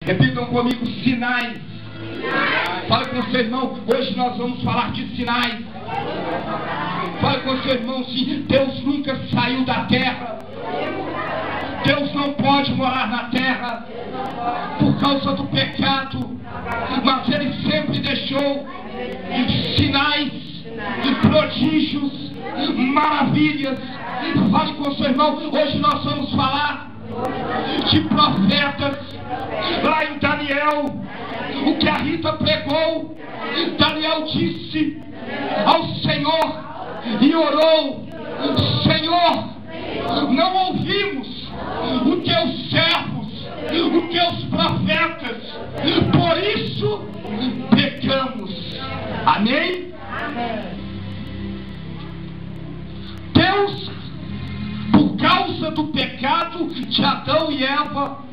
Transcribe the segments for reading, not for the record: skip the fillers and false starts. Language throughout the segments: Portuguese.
Repitam comigo: sinais. Fale com o seu irmão: hoje nós vamos falar de sinais. Fale com o seu irmão: sim, Deus nunca saiu da terra. Deus não pode morar na terra por causa do pecado, mas Ele sempre deixou sinais, prodígios, maravilhas. Fale com o seu irmão: hoje nós vamos falar de profetas. Lá em Daniel, o que a Rita pregou, Daniel disse ao Senhor e orou: Senhor, não ouvimos os teus servos, os teus profetas, por isso pecamos. Amém? Deus, por causa do pecado de Adão e Eva,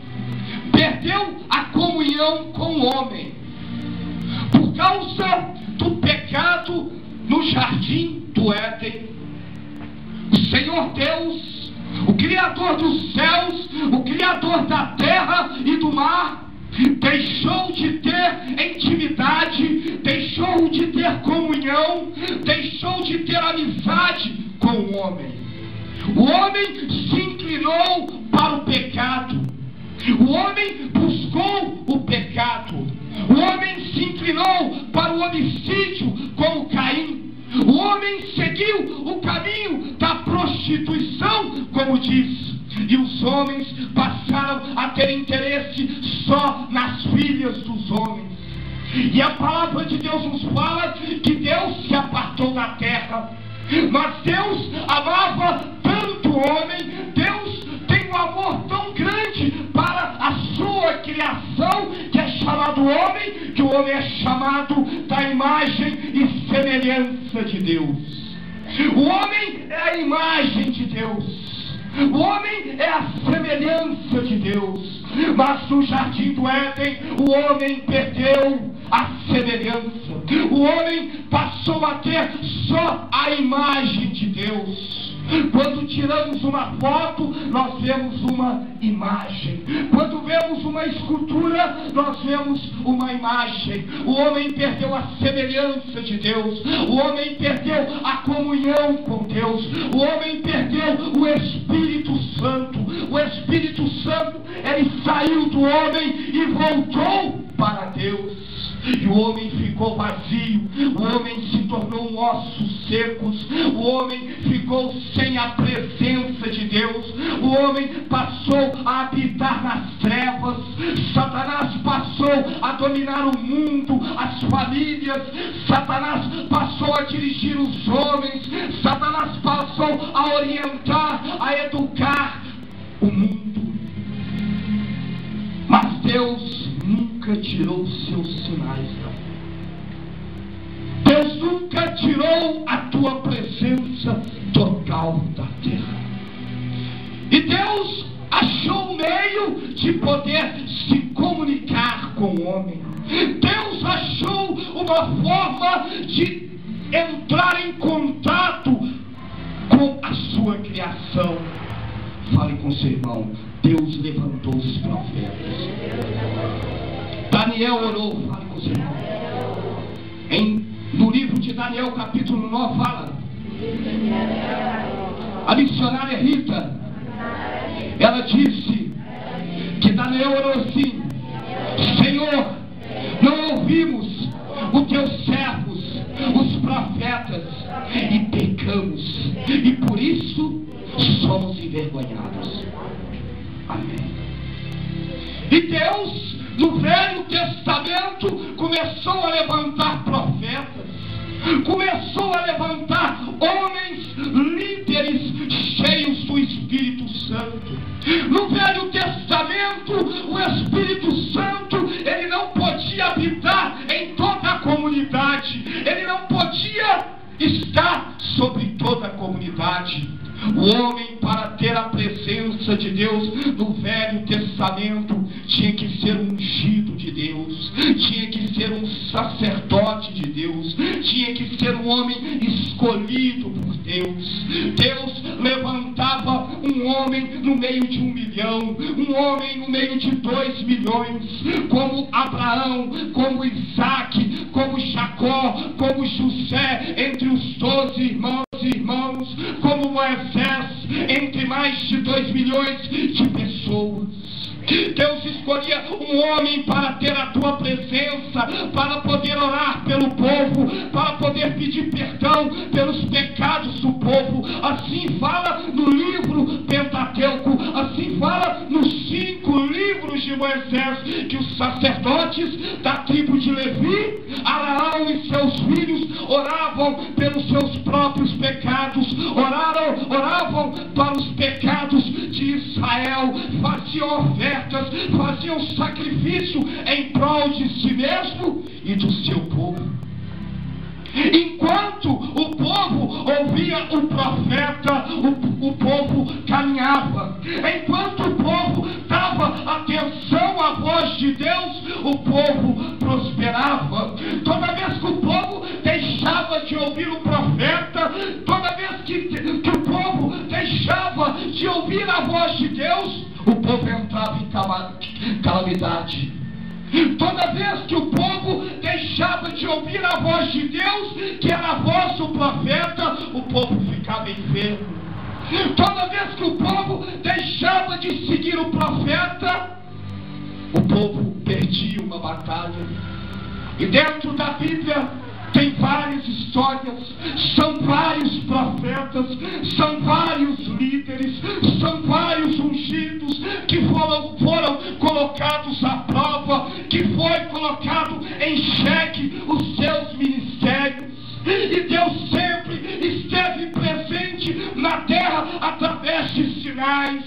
perdeu a comunhão com o homem. Por causa do pecado no jardim do Éden, o Senhor Deus, o Criador dos céus, o Criador da terra e do mar, deixou de ter intimidade, deixou de ter comunhão, deixou de ter amizade com o homem. O homem se inclinou para o pecado. O homem buscou o pecado. O homem se inclinou para o homicídio como Caim. O homem seguiu o caminho da prostituição, como diz. E os homens passaram a ter interesse só nas filhas dos homens. E a palavra de Deus nos fala que Deus se apartou da terra. Mas Deus amava tanto o homem, Deus tem um amor tão grande para a sua criação, que é chamado homem, que o homem é chamado da imagem e semelhança de Deus. O homem é a imagem de Deus. O homem é a semelhança de Deus. Mas no jardim do Éden, o homem perdeu a semelhança. O homem passou a ter só a imagem de Deus. Quando tiramos uma foto, nós vemos uma imagem. Quando vemos uma escultura, nós vemos uma imagem. O homem perdeu a semelhança de Deus. O homem perdeu a comunhão com Deus. O homem perdeu o Espírito Santo. O Espírito Santo, ele saiu do homem e voltou para Deus. E o homem ficou vazio, o homem se tornou um ossos secos, o homem ficou sem a presença de Deus, o homem passou a habitar nas trevas, Satanás passou a dominar o mundo, as famílias, Satanás passou a dirigir os homens, Satanás passou a orientar, a educar o mundo. Mas Deus nunca tirou seus sinais. Deus nunca tirou a tua presença total da terra. E Deus achou um meio de poder se comunicar com o homem. Deus achou uma forma de entrar em contato com a sua criação. Fale com seu irmão: Deus levantou os profetas. Daniel orou. Fale com seu irmão. No livro de Daniel, capítulo 9, fala. A missionária Rita, ela disse que Daniel orou assim: Senhor, não ouvimos os teus servos, os profetas, e pecamos, e por isso somos envergonhados. Amém. E Deus, no Velho Testamento, começou a levantar profetas, começou a levantar homens, líderes cheios do Espírito Santo. No Velho Testamento, o Espírito Santo, ele não podia habitar em toda a comunidade, ele não podia estar sobre toda a comunidade. O homem, para ter a presença de Deus no Velho Testamento, tinha que ser ungido de Deus, tinha que ser um sacerdote de Deus, tinha que ser um homem escolhido por Deus. Deus levantava um homem no meio de 1 milhão, um homem no meio de 2 milhões, como Abraão, como Isaac, como Jacó, como José, entre os 12 irmãos, como Moisés, entre mais de 2 milhões de pessoas. Deus escolhia um homem para ter a tua presença, para poder orar pelo povo, para poder pedir perdão pelos pecados do povo. Assim fala no livro Pentateuco, assim fala nos 5 livros de Moisés, que os sacerdotes da tribo de Levi, Araão e seus filhos oravam pelos seus próprios pecados, oravam para os pecados de Israel, faziam ofertas, faziam sacrifício em prol de si mesmo e do seu povo. Enquanto o povo ouvia o profeta, o povo caminhava. Enquanto o povo dava atenção à voz de Deus, o povo prosperava. Toda vez que o povo deixava de ouvir o profeta, toda vez que o povo deixava de ouvir a voz de Deus, o povo entrava em calamidade. Toda vez que o povo deixava de ouvir a voz de Deus, que era a voz do profeta, o povo ficava enfermo. Toda vez que o povo deixava de seguir o profeta, o povo perdia uma batalha. E dentro da Bíblia tem várias histórias, são vários profetas, são vários líderes, são vários ungidos que foram colocados à prova, que foi colocado em xeque os seus ministérios. E Deus sempre esteve presente na terra através de sinais,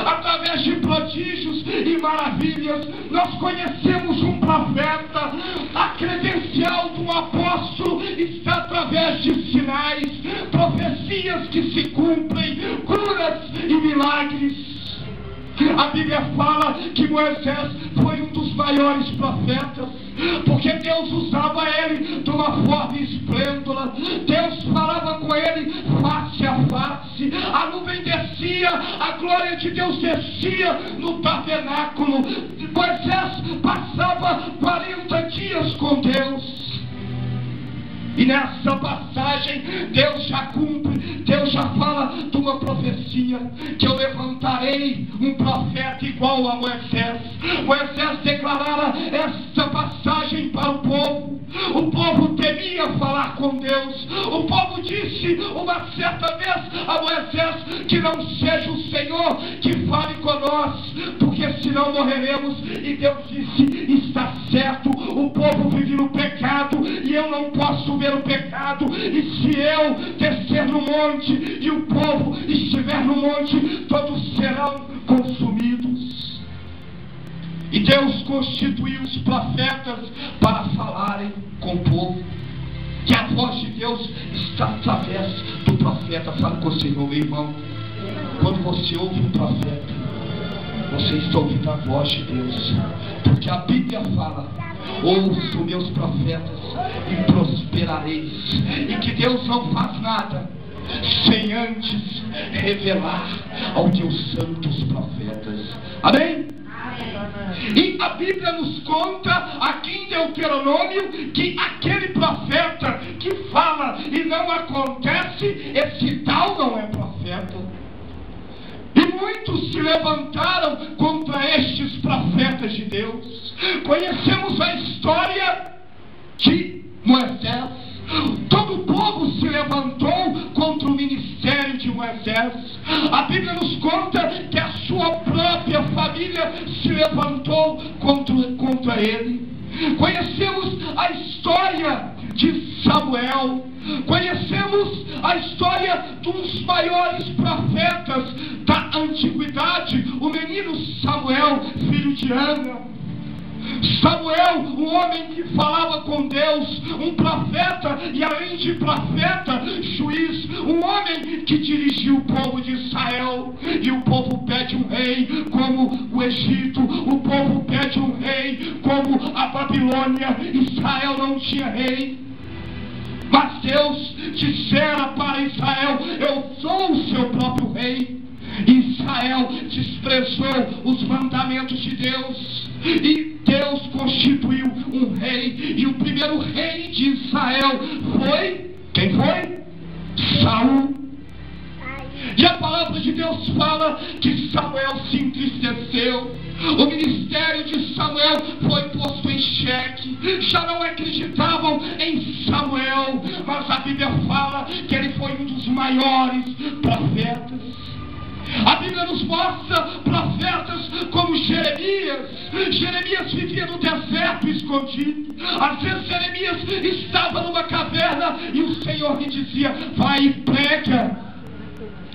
através de prodígios e maravilhas. Nós conhecemos um profeta, a credencial de um apóstolo está através de sinais, profecias que se cumprem, curas e milagres. A Bíblia fala que Moisés foi um dos maiores profetas, porque Deus usava ele de uma forma esplêndida. Deus falava com ele face a face, a nuvem descia, a glória de Deus descia no tabernáculo. Moisés passava 40 dias com Deus. E nessa passagem Deus já cumpre, Deus já fala de uma profecia, que eu levantarei um profeta igual a Moisés. Moisés declarara esta passagem para o povo. O povo temia falar com Deus. O povo disse uma certa vez a Moisés que não seja o Senhor que fale conosco, porque senão morreremos. E Deus disse: está certo, o povo vive no pecado e eu não posso ver o pecado. E se eu descer no monte e o povo estiver no monte, todos serão consumidos. E Deus constituiu os profetas para falarem com o povo. Que a voz de Deus está através do profeta. Fala com o Senhor, meu irmão. Quando você ouve um profeta, você está ouvindo a voz de Deus. Porque a Bíblia fala: ouço meus profetas e prosperareis. E que Deus não faz nada sem antes revelar aos teus santos profetas. Amém? E a Bíblia nos conta aqui em Deuteronômio que aquele profeta que fala e não acontece, esse tal não é profeta. E muitos se levantaram contra estes profetas de Deus. Conhecemos a história de Moisés. Todo o povo se levantou contra o ministério de Moisés. A Bíblia nos conta que a sua própria família se levantou contra ele. Conhecemos a história de Samuel. Conhecemos a história de um dos maiores profetas da antiguidade, o menino Samuel, filho de Ana. Samuel, um homem que falava com Deus, um profeta e além de profeta, juiz, um homem que dirigiu o povo de Israel. E o povo pede um rei como o Egito, o povo pede um rei como a Babilônia. Israel não tinha rei, mas Deus dissera para Israel: eu sou o seu próprio rei. Israel desprezou os mandamentos de Deus, e Deus constituiu um rei, e o primeiro rei de Israel foi, quem foi? Saul. E a palavra de Deus fala que Samuel se entristeceu. O ministério de Samuel foi posto em xeque. Já não acreditavam em Samuel, mas a Bíblia fala que ele foi um dos maiores profetas. A Bíblia nos mostra profetas como Jeremias. Jeremias vivia no deserto escondido. Às vezes Jeremias estava numa caverna e o Senhor lhe dizia: vai e prega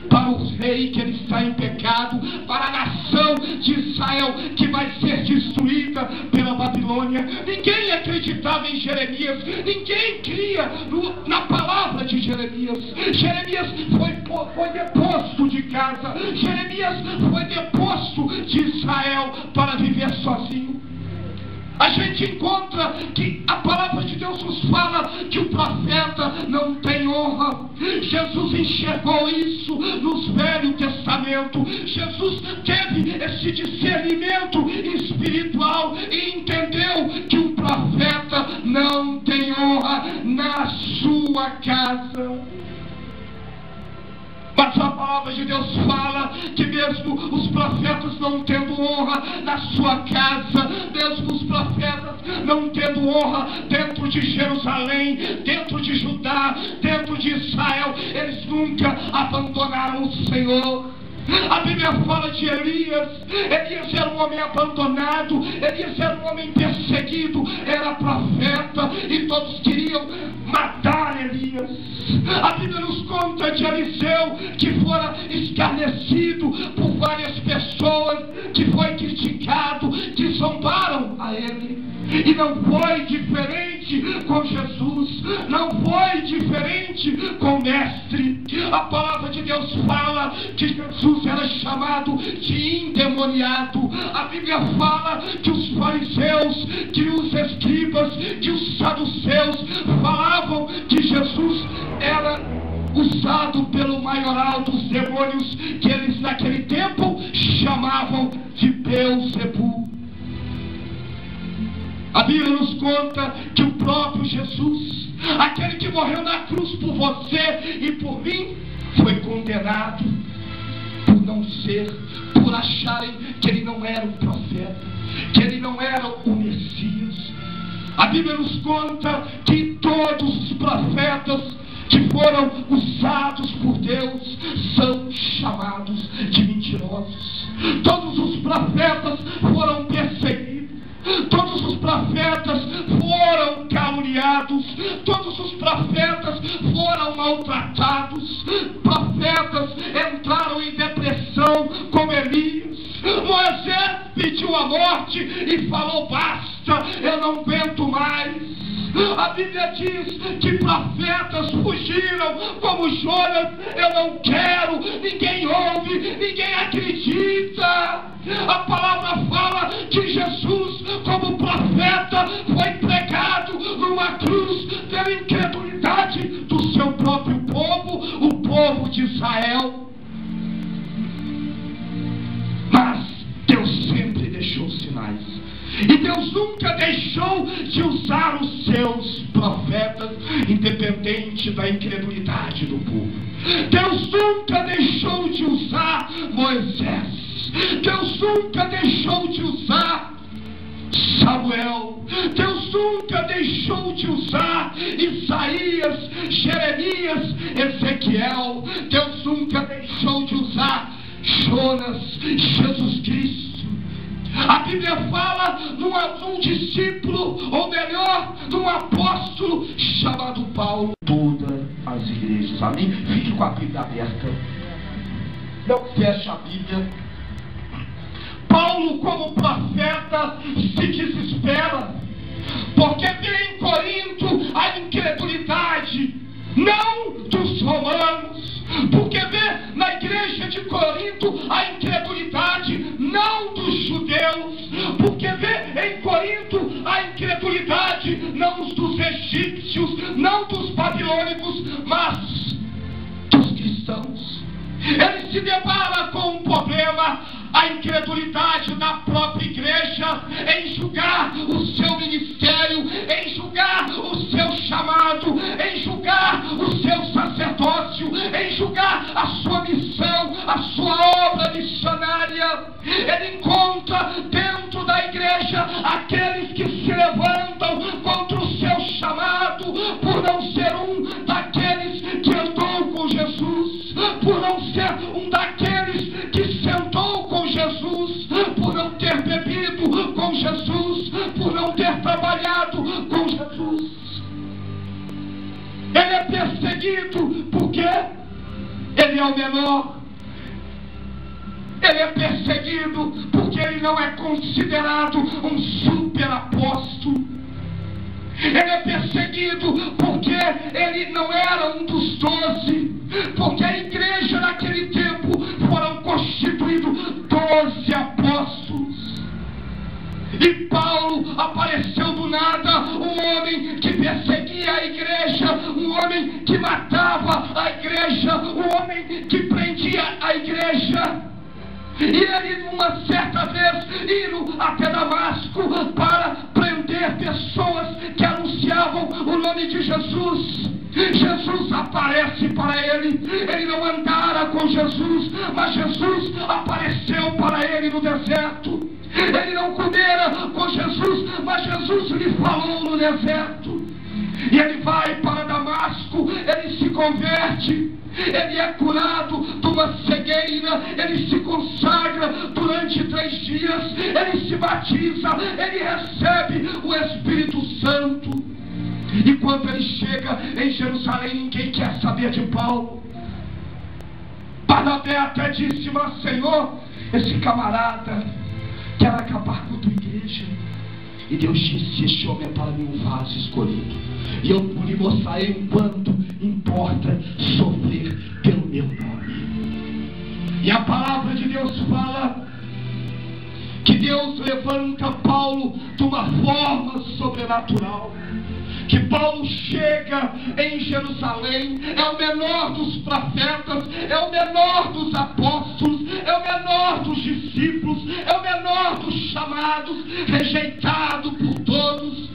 para o rei que ele está em pecado, para a nação de Israel que vai ser destruída pela Babilônia. Ninguém acreditava em Jeremias, ninguém cria na palavra de Jeremias. Jeremias foi deposto de casa, Jeremias foi deposto de Israel para viver sozinho. A gente encontra que a palavra de Deus nos fala que o profeta não tem honra. Jesus enxergou isso no Velho Testamento. Jesus teve esse discernimento espiritual e entendeu que um profeta não tem honra na sua casa. Mas a palavra de Deus fala que mesmo os profetas não tendo honra na sua casa, mesmo os profetas não tendo honra dentro de Jerusalém, dentro de Judá, dentro de Israel, eles nunca abandonaram o Senhor. A Bíblia fala de Elias. Elias era um homem abandonado, Elias era um homem perseguido, era profeta e todos queriam matar Elias. A Bíblia nos conta de Eliseu, que fora escarnecido por várias pessoas, que foi criticado, que zombaram a ele. E não foi diferente com Jesus, não foi diferente com o Mestre. A palavra de Deus fala que Jesus era chamado de endemoniado. A Bíblia fala que os fariseus, que os escribas, que os saduceus falavam que Jesus era usado pelo maioral dos demônios, que eles naquele tempo chamavam de Beelzebu. A Bíblia nos conta que o próprio Jesus, aquele que morreu na cruz por você e por mim, foi condenado por não ser, por acharem que ele não era o profeta, que ele não era o Messias. A Bíblia nos conta que todos os profetas que foram usados por Deus são chamados de mentirosos. Todos os profetas foram perseguidos. Todos os profetas foram caluniados, todos os profetas foram maltratados, profetas entraram em depressão como Elias. Moisés pediu a morte e falou: basta, eu não aguento mais. A Bíblia diz que profetas fugiram como Jonas: eu não quero, ninguém ouve, ninguém acredita. A palavra fala que Jesus, como profeta, foi pregado numa cruz pela incredulidade do seu próprio povo, o povo de Israel. Mas Deus sempre deixou sinais. E Deus nunca deixou de usar os seus profetas, independente da incredulidade do povo. Deus nunca deixou de usar Moisés. Deus nunca deixou de usar Samuel. Deus nunca deixou de usar Isaías, Jeremias, Ezequiel. Deus nunca deixou de usar Jonas, Jesus Cristo. A Bíblia fala num discípulo, ou melhor, num apóstolo chamado Paulo. Todas as igrejas, amém? Fique com a Bíblia aberta, não feche a Bíblia. Paulo, como profeta, se desespera, porque vê em Corinto a incredulidade, não dos romanos, porque vê na igreja de Corinto a incredulidade, não dos judeus, porque vê em Corinto a incredulidade, não dos egípcios, não dos babilônicos, mas dos cristãos. ele se depara com um problema: a incredulidade da própria igreja em julgar o seu ministério, em julgar o seu chamado, em julgar o seu sacerdócio, em julgar a sua missão, a sua obra missionária. Ele encontra dentro da igreja aqueles que se levantam contra o seu chamado, por não ser um daqueles que andou com Jesus, por não ser um daqueles que sentou com Jesus, por não ter bebido com Jesus, por não ter trabalhado com Jesus. Ele é perseguido porque ele é o menor. Ele é perseguido porque ele não é considerado um super apóstolo. Ele é perseguido porque ele não era um dos 12, porque a igreja naquele tempo foram constituídos 12 apóstolos. E Paulo apareceu do nada, um homem que perseguia a igreja, um homem que matava a igreja, um homem que prendia a igreja. E ele, uma certa vez, indo até Damasco para prender pessoas que anunciavam o nome de Jesus, Jesus aparece para ele. Ele não andara com Jesus, mas Jesus apareceu para ele no deserto. Ele não comera com Jesus, mas Jesus lhe falou no deserto. E ele vai para Damasco, ele se converte, ele é curado de uma cegueira, ele se consagra durante 3 dias, ele se batiza, ele recebe o Espírito Santo. E quando ele chega em Jerusalém, ninguém quer saber de Paulo. Barnabé até disse: mas Senhor, esse camarada quer acabar com a tua igreja. E Deus disse: este homem é para mim um vaso escolhido, e eu lhe mostrarei o quanto importa sofrer pelo meu nome. E a palavra de Deus fala que Deus levanta Paulo de uma forma sobrenatural. Que Paulo chega em Jerusalém, é o menor dos profetas, é o menor dos apóstolos, é o menor dos discípulos, é o menor dos chamados, rejeitado por todos.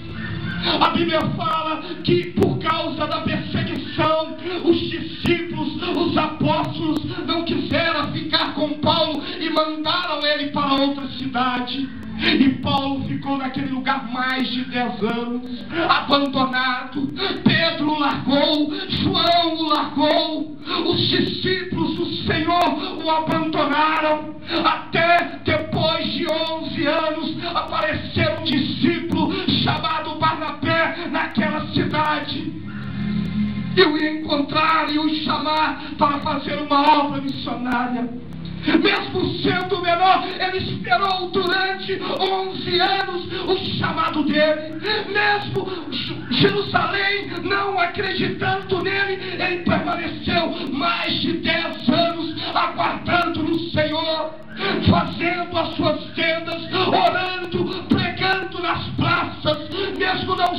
A Bíblia fala que por causa da perseguição, os discípulos, os apóstolos não quiseram ficar com Paulo e mandaram ele para outra cidade. E Paulo ficou naquele lugar mais de 10 anos, abandonado. Pedro o largou, João o largou, os discípulos do Senhor o abandonaram. Até depois de 11 anos apareceu um discípulo chamado Barnabé naquela cidade. E o encontrar e o chamar para fazer uma obra missionária. Mesmo sendo menor, ele esperou durante 11 anos o chamado dele. Mesmo Jerusalém não acreditando nele, ele permaneceu mais de 10 anos aguardando no Senhor, fazendo as suas tendas, orando, pregando nas praças, mesmo não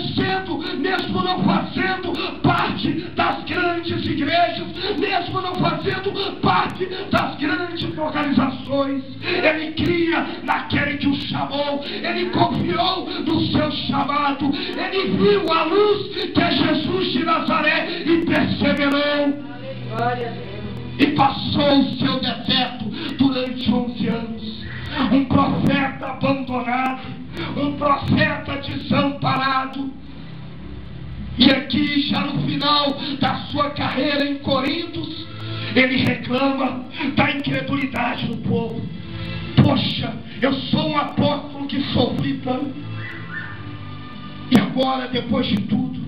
fazendo parte das grandes igrejas, mesmo não fazendo parte das grandes organizações. Ele cria naquele que o chamou, ele confiou no seu chamado, ele viu a luz que é Jesus de Nazaré e perseverou. E passou o seu deserto durante 11 anos. Um profeta abandonado, um profeta desamparado. E aqui, já no final da sua carreira em Corintos, ele reclama da incredulidade do povo. Poxa, eu sou um apóstolo que sofri tanto. E agora, depois de tudo,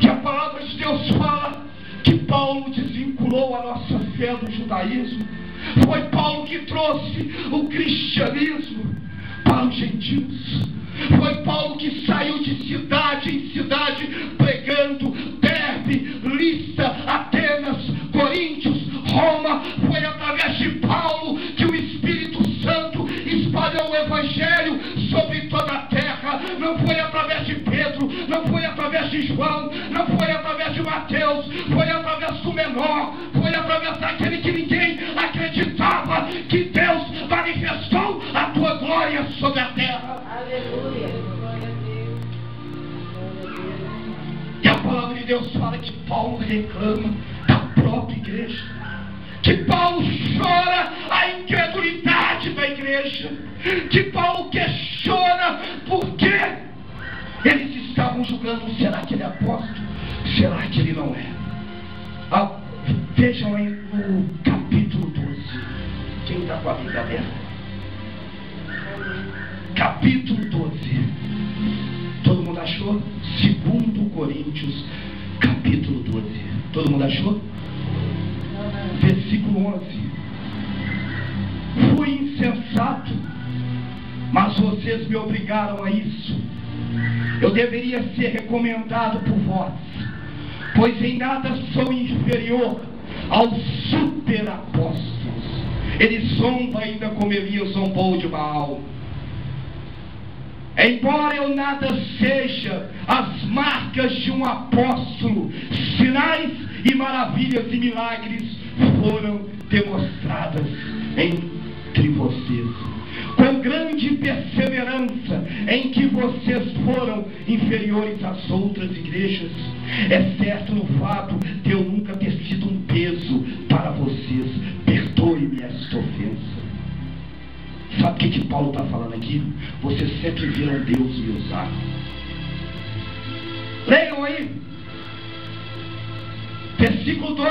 que a palavra de Deus fala que Paulo desvinculou a nossa fé do judaísmo. Foi Paulo que trouxe o cristianismo para os gentios. Foi Paulo que saiu de cidade em cidade pregando. Derbe, Listra, Atenas, Coríntios, Roma. Foi através de Paulo que o Espírito Santo espalhou o Evangelho sobre toda a terra. Não foi através de Pedro, Pedro, não foi através de João, não foi através de Mateus, foi através do menor, foi através daquele que ninguém acreditava, que Deus manifestou a tua glória sobre a terra. Aleluia. E a palavra de Deus fala que Paulo reclama da própria igreja, que Paulo chora a incredulidade da igreja, que Paulo questiona por que eles estavam julgando: será que ele é apóstolo? Será que ele não é? Vejam aí no capítulo 12. Quem está com a Bíblia aberta? Capítulo 12. Todo mundo achou? 2 Coríntios, capítulo 12. Todo mundo achou? Versículo 11. Fui insensato, mas vocês me obrigaram a isso. Eu deveria ser recomendado por vós, pois em nada sou inferior aos superapóstolos. Ele zomba ainda como Elias zombou de Baal. Embora eu nada seja, as marcas de um apóstolo, sinais e maravilhas e milagres foram demonstradas entre vocês, com grande perseverança, em que vocês foram inferiores às outras igrejas, exceto no fato de eu nunca ter sido um peso para vocês. Perdoe-me esta ofensa. Sabe o que Paulo está falando aqui? Vocês sempre viram Deus me usar. Leiam aí. Versículo 12.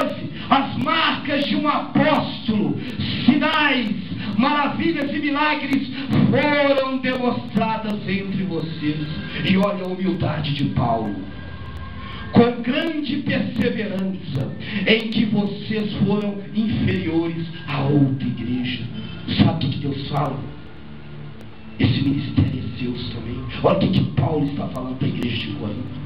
As marcas de um apóstolo, sinais, maravilhas e milagres foram demonstradas entre vocês. E olha a humildade de Paulo. Com grande perseverança, em que vocês foram inferiores a outra igreja. Sabe o que Deus fala? Esse ministério é seu também. Olha o que Paulo está falando para a igreja de Corinto.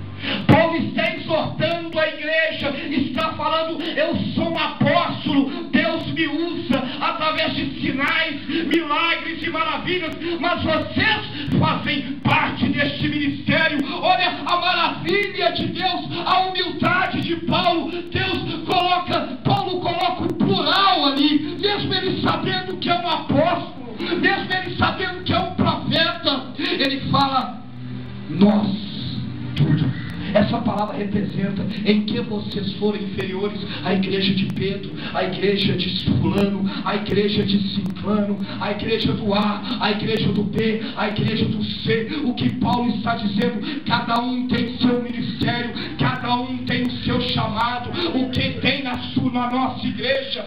Paulo está exortando a igreja, está falando: eu sou um apóstolo, Deus me usa através de sinais, milagres e maravilhas, mas vocês fazem parte deste ministério. Olha a maravilha de Deus, a humildade de Paulo. Paulo coloca o plural ali, mesmo ele sabendo que é um apóstolo, mesmo ele sabendo que é um profeta, ele fala: nós tudo. Essa palavra representa em que vocês foram inferiores à igreja de Pedro, à igreja de fulano, à igreja de ciclano, à igreja do A, à igreja do B, à igreja do C. O que Paulo está dizendo: cada um tem seu ministério, cada um tem o seu chamado. O que tem na nossa igreja,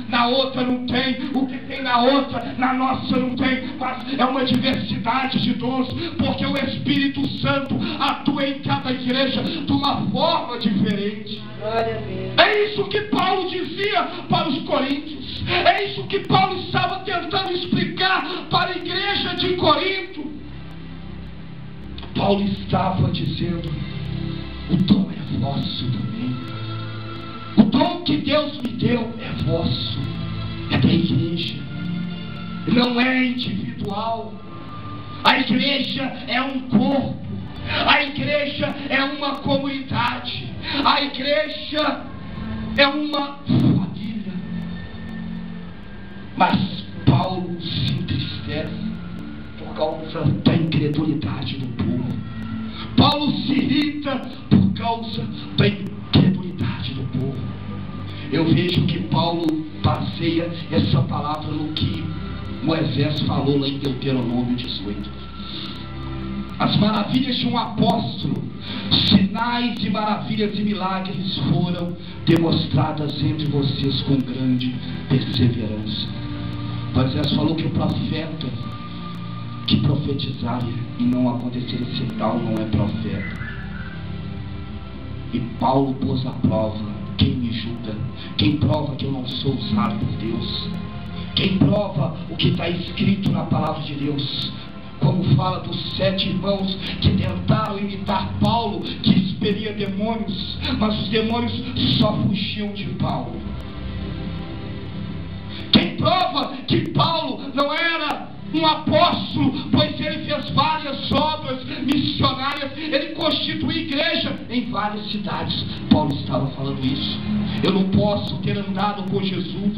na outra não tem. O que tem na outra, na nossa não tem. Mas é uma diversidade de dons, porque o Espírito Santo atua em cada igreja de uma forma diferente. É isso que Paulo dizia para os coríntios. É isso que Paulo estava tentando explicar para a igreja de Corinto. Paulo estava dizendo: o dom é vosso também. O dom que Deus me deu é vosso, é da igreja, não é individual. A igreja é um corpo. A igreja é uma comunidade. A igreja é uma família. Mas Paulo se entristece por causa da incredulidade do povo. Paulo se irrita por causa da incredulidade do povo. Eu vejo que Paulo baseia essa palavra no que Moisés falou lá em Deuteronômio 18. As maravilhas de um apóstolo, sinais e maravilhas e milagres foram demonstradas entre vocês com grande perseverança. Moisés falou que o profeta que profetizaria e não acontecesse tal não é profeta. E Paulo pôs à prova: quem me julga? Quem prova que eu não sou usado por Deus? Quem prova o que está escrito na palavra de Deus? Como fala dos 7 irmãos que tentaram imitar Paulo, que expelia demônios, mas os demônios só fugiam de Paulo. Quem prova que Paulo não era um apóstolo, pois ele fez várias obras missionárias, ele constituiu igreja em várias cidades. Paulo estava falando isso. Eu não posso ter andado com Jesus,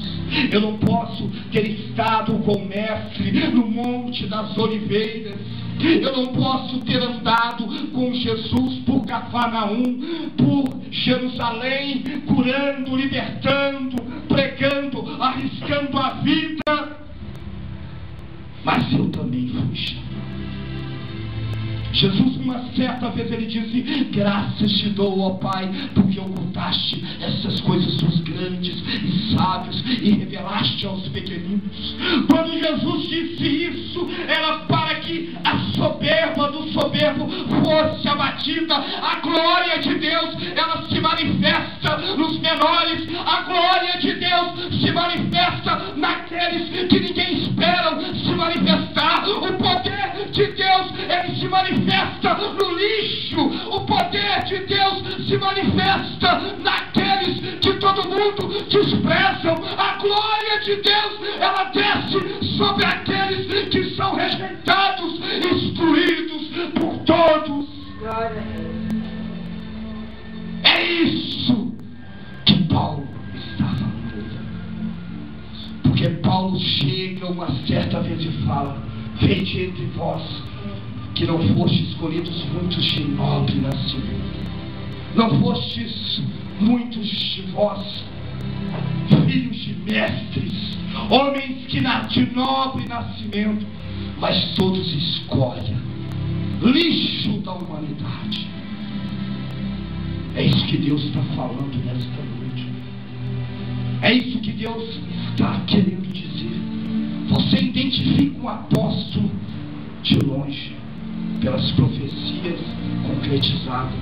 eu não posso ter estado com o Mestre no Monte das Oliveiras, eu não posso ter andado com Jesus por Cafarnaum, por Jerusalém, curando, libertando, pregando, arriscando a vida. Mas eu também fui chamado. Jesus, uma certa vez, ele disse: graças te dou, ó Pai, porque ocultaste essas coisas dos grandes e sábios e revelaste aos pequeninos. Quando Jesus disse isso, era para que a soberba do soberbo fosse abatida. A glória de Deus, ela se manifesta nos menores. A glória de Deus se manifesta naqueles que ninguém espera se manifestar. O poder de Deus, ele se manifesta no lixo. O poder de Deus se manifesta naqueles que todo mundo desprezam. A glória de Deus, ela desce sobre aqueles que são rejeitados, excluídos por todos. É isso que Paulo está falando. Porque Paulo chega uma certa vez e fala: vede entre vós que não fostes escolhidos muitos de nobre nascimento, não fostes muitos de vós filhos de mestres, homens que de nobre nascimento, mas todos escória, lixo da humanidade. É isso que Deus está falando nesta noite. É isso que Deus está querendo dizer. Você identifica um apóstolo de longe, pelas profecias concretizadas,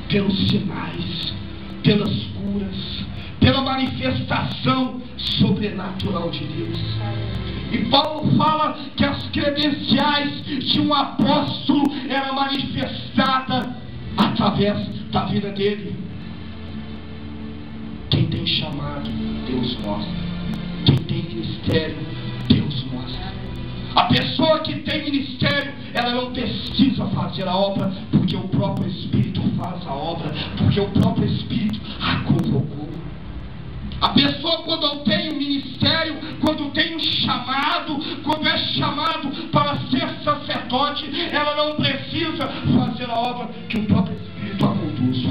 pelos sinais, pelas curas, pela manifestação sobrenatural de Deus. E Paulo fala que as credenciais de um apóstolo eram manifestadas através da vida dele. Quem tem chamado, Deus mostra. Quem tem ministério, Deus mostra. A pessoa que tem ministério, ela não precisa fazer a obra, porque o próprio Espírito faz a obra, porque o próprio Espírito a convocou. A pessoa, quando tem um ministério, quando tem um chamado, quando é chamado para ser sacerdote, ela não precisa fazer a obra, que o próprio Espírito a conduz.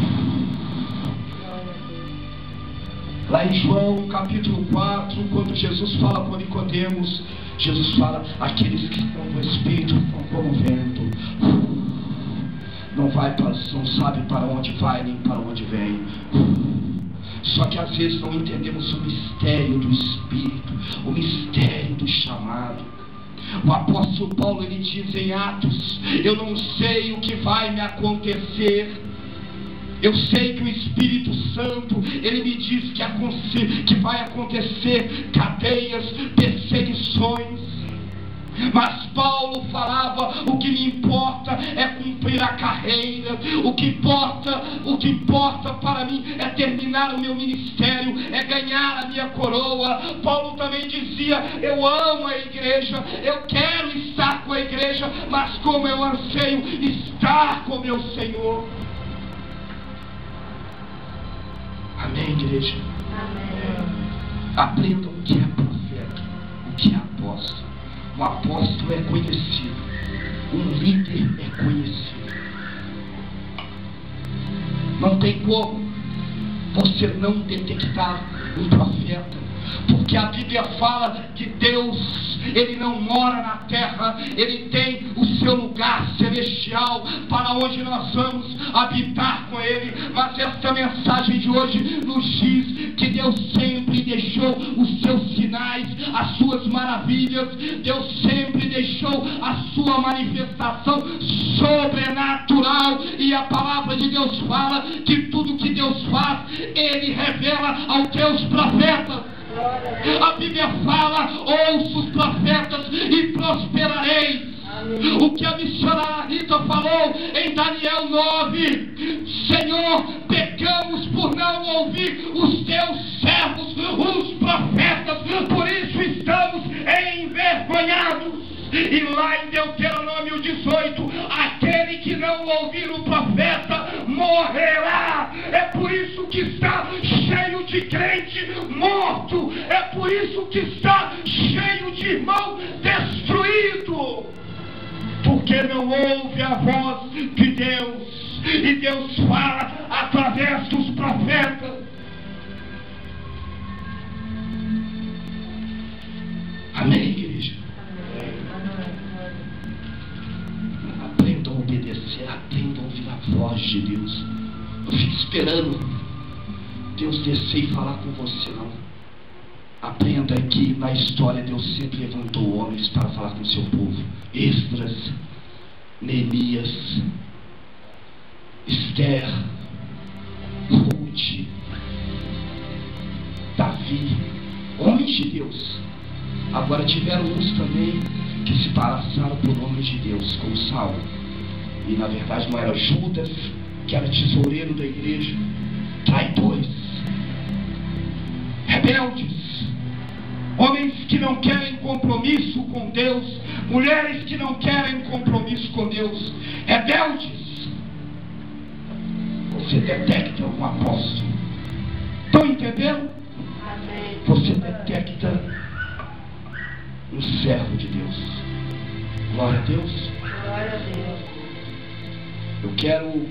Lá em João capítulo 4, quando Jesus fala com Nicodemos, Jesus fala: aqueles que estão no Espírito estão como vento, não sabe para onde vai nem para onde vem. Só que às vezes não entendemos o mistério do Espírito, o mistério do chamado. O apóstolo Paulo, ele diz em Atos: eu não sei o que vai me acontecer, eu sei que o Espírito Santo, ele me diz que vai acontecer cadeias, perseguições. Mas Paulo falava: o que me importa é cumprir a carreira, o que importa para mim é terminar o meu ministério, é ganhar a minha coroa. Paulo também dizia: eu amo a igreja, eu quero estar com a igreja, mas como eu anseio estar com meu Senhor. Amém, igreja? Amém. Aprendam o que é profeta, o que é apóstolo. Um apóstolo é conhecido, um líder é conhecido. Não tem como você não detectar um profeta, porque a Bíblia fala que Deus, ele não mora na terra, ele tem o seu lugar celestial para onde nós vamos habitar com ele. Mas esta mensagem de hoje nos diz que Deus sempre deixou os seus sinais, as suas maravilhas. Deus sempre deixou a sua manifestação sobrenatural, e a palavra de Deus fala que tudo que Deus faz, ele revela aos seus profetas. A Bíblia fala: ouço os profetas e prosperareis. O que a missionária Rita falou em Daniel 9: Senhor, pecamos por não ouvir os teus servos, os profetas, por isso estamos envergonhados. E lá em Deuteronômio 18, aquele que não ouvir o profeta morrerá. É por isso que está cheio de crente morto. É por isso que está cheio de irmão destruído. Porque não ouve a voz de Deus. E Deus fala através dos profetas. Amém, igreja? Aprendam a obedecer, aprendam a ouvir a voz de Deus. Não fique esperando Deus descer e falar com você, não. Aprenda que na história Deus sempre levantou homens para falar com o seu povo. Esdras, Neemias, Esther, Ruth, Davi, homens de Deus. Agora tiveram uns também que se passaram por homens de Deus, como Saulo. E na verdade não era Judas, que era tesoureiro da igreja. Traidores, rebeldes, homens que não querem compromisso com Deus, mulheres que não querem compromisso com Deus, rebeldes. Você detecta um apóstolo. Estão entendendo? Amém. Você detecta um servo de Deus. Glória a Deus. Glória a Deus. Eu quero